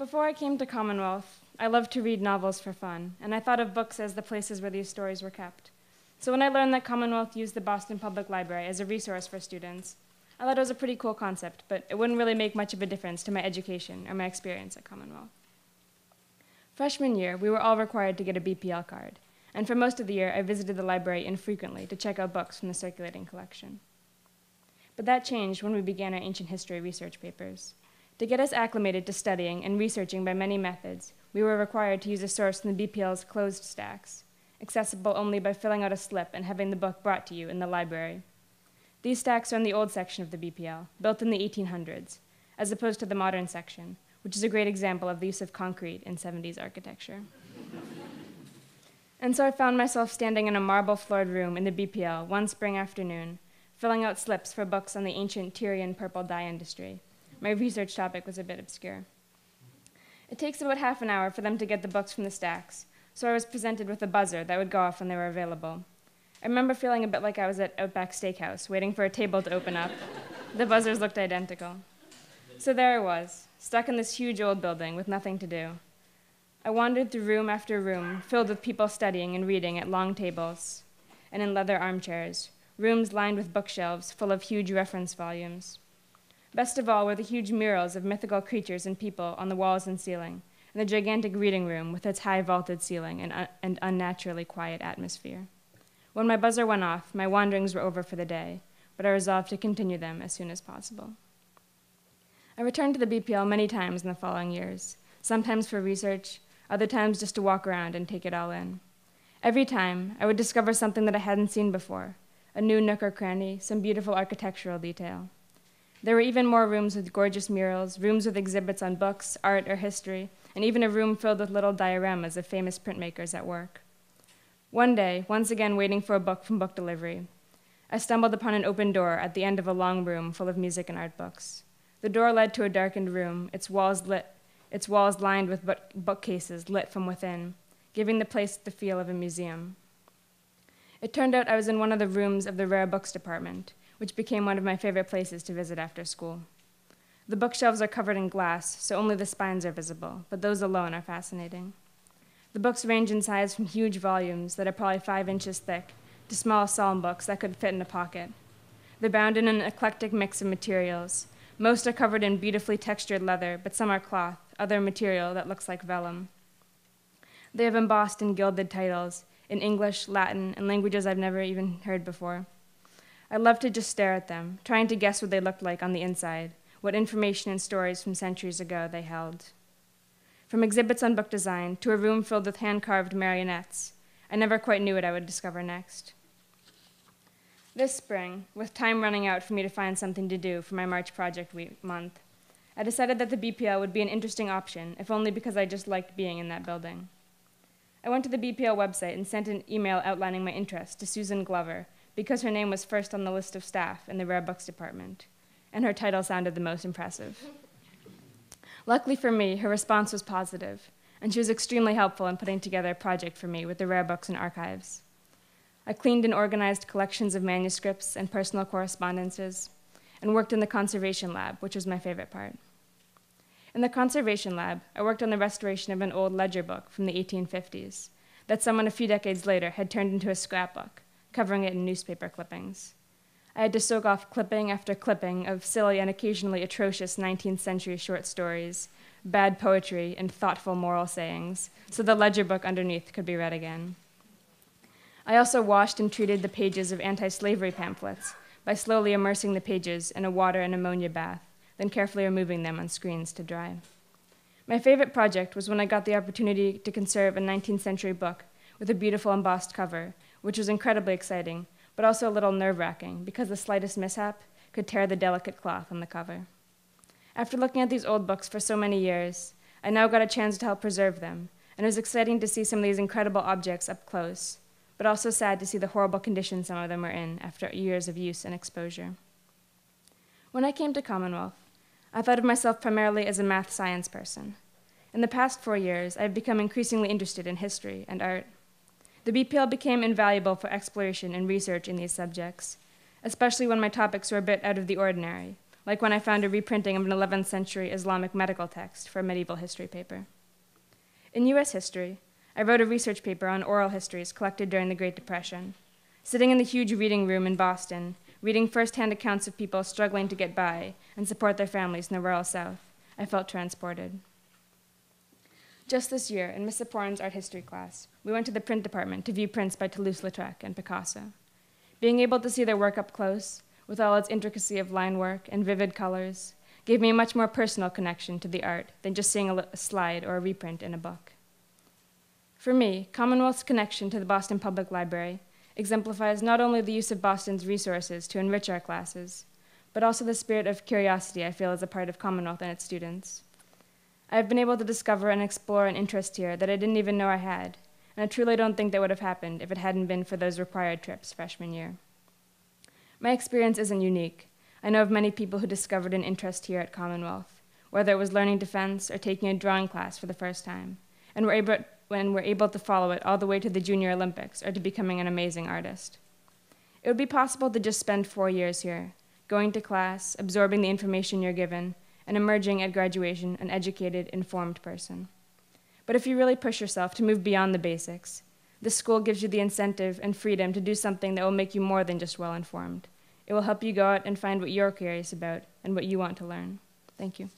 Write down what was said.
Before I came to Commonwealth, I loved to read novels for fun, and I thought of books as the places where these stories were kept. So when I learned that Commonwealth used the Boston Public Library as a resource for students, I thought it was a pretty cool concept, but it wouldn't really make much of a difference to my education or my experience at Commonwealth. Freshman year, we were all required to get a BPL card, and for most of the year, I visited the library infrequently to check out books from the circulating collection. But that changed when we began our ancient history research papers. To get us acclimated to studying and researching by many methods, we were required to use a source from the BPL's closed stacks, accessible only by filling out a slip and having the book brought to you in the library. These stacks are in the old section of the BPL, built in the 1800s, as opposed to the modern section, which is a great example of the use of concrete in 70s architecture. And so I found myself standing in a marble-floored room in the BPL one spring afternoon, filling out slips for books on the ancient Tyrian purple dye industry. My research topic was a bit obscure. It takes about half an hour for them to get the books from the stacks, so I was presented with a buzzer that would go off when they were available. I remember feeling a bit like I was at Outback Steakhouse, waiting for a table to open up. The buzzers looked identical. So there I was, stuck in this huge old building with nothing to do. I wandered through room after room, filled with people studying and reading at long tables and in leather armchairs, rooms lined with bookshelves full of huge reference volumes. Best of all were the huge murals of mythical creatures and people on the walls and ceiling, and the gigantic reading room with its high vaulted ceiling and unnaturally quiet atmosphere. When my buzzer went off, my wanderings were over for the day, but I resolved to continue them as soon as possible. I returned to the BPL many times in the following years, sometimes for research, other times just to walk around and take it all in. Every time, I would discover something that I hadn't seen before, a new nook or cranny, some beautiful architectural detail. There were even more rooms with gorgeous murals, rooms with exhibits on books, art, or history, and even a room filled with little dioramas of famous printmakers at work. One day, once again waiting for a book from book delivery, I stumbled upon an open door at the end of a long room full of music and art books. The door led to a darkened room, its walls lined with bookcases lit from within, giving the place the feel of a museum. It turned out I was in one of the rooms of the rare books department, which became one of my favorite places to visit after school. The bookshelves are covered in glass, so only the spines are visible, but those alone are fascinating. The books range in size from huge volumes that are probably 5 inches thick to small psalm books that could fit in a pocket. They're bound in an eclectic mix of materials. Most are covered in beautifully textured leather, but some are cloth, other material that looks like vellum. They have embossed and gilded titles in English, Latin, and languages I've never even heard before. I love to just stare at them, trying to guess what they looked like on the inside, what information and stories from centuries ago they held. From exhibits on book design to a room filled with hand-carved marionettes, I never quite knew what I would discover next. This spring, with time running out for me to find something to do for my March project month, I decided that the BPL would be an interesting option, if only because I just liked being in that building. I went to the BPL website and sent an email outlining my interest to Susan Glover, because her name was first on the list of staff in the rare books department, and her title sounded the most impressive. Luckily for me, her response was positive, and she was extremely helpful in putting together a project for me with the rare books and archives. I cleaned and organized collections of manuscripts and personal correspondences, and worked in the conservation lab, which was my favorite part. In the conservation lab, I worked on the restoration of an old ledger book from the 1850s that someone a few decades later had turned into a scrapbook, covering it in newspaper clippings. I had to soak off clipping after clipping of silly and occasionally atrocious 19th century short stories, bad poetry, and thoughtful moral sayings, so the ledger book underneath could be read again. I also washed and treated the pages of anti-slavery pamphlets by slowly immersing the pages in a water and ammonia bath, then carefully removing them on screens to dry. My favorite project was when I got the opportunity to conserve a 19th century book with a beautiful embossed cover, which was incredibly exciting, but also a little nerve-wracking because the slightest mishap could tear the delicate cloth on the cover. After looking at these old books for so many years, I now got a chance to help preserve them, and it was exciting to see some of these incredible objects up close, but also sad to see the horrible condition some of them were in after years of use and exposure. When I came to Commonwealth, I thought of myself primarily as a math-science person. In the past 4 years, I've become increasingly interested in history and art. The BPL became invaluable for exploration and research in these subjects, especially when my topics were a bit out of the ordinary, like when I found a reprinting of an 11th century Islamic medical text for a medieval history paper. In US history, I wrote a research paper on oral histories collected during the Great Depression. Sitting in the huge reading room in Boston, reading firsthand accounts of people struggling to get by and support their families in the rural South, I felt transported. Just this year, in Miss Saporin's art history class, we went to the print department to view prints by Toulouse-Lautrec and Picasso. Being able to see their work up close, with all its intricacy of line work and vivid colors, gave me a much more personal connection to the art than just seeing a slide or a reprint in a book. For me, Commonwealth's connection to the Boston Public Library exemplifies not only the use of Boston's resources to enrich our classes, but also the spirit of curiosity I feel is a part of Commonwealth and its students. I have been able to discover and explore an interest here that I didn't even know I had, and I truly don't think that would have happened if it hadn't been for those required trips freshman year. My experience isn't unique. I know of many people who discovered an interest here at Commonwealth, whether it was learning defense or taking a drawing class for the first time, and were able to follow it all the way to the Junior Olympics or to becoming an amazing artist. It would be possible to just spend 4 years here, going to class, absorbing the information you're given, and emerging at graduation an educated, informed person. But if you really push yourself to move beyond the basics, this school gives you the incentive and freedom to do something that will make you more than just well-informed. It will help you go out and find what you're curious about and what you want to learn. Thank you.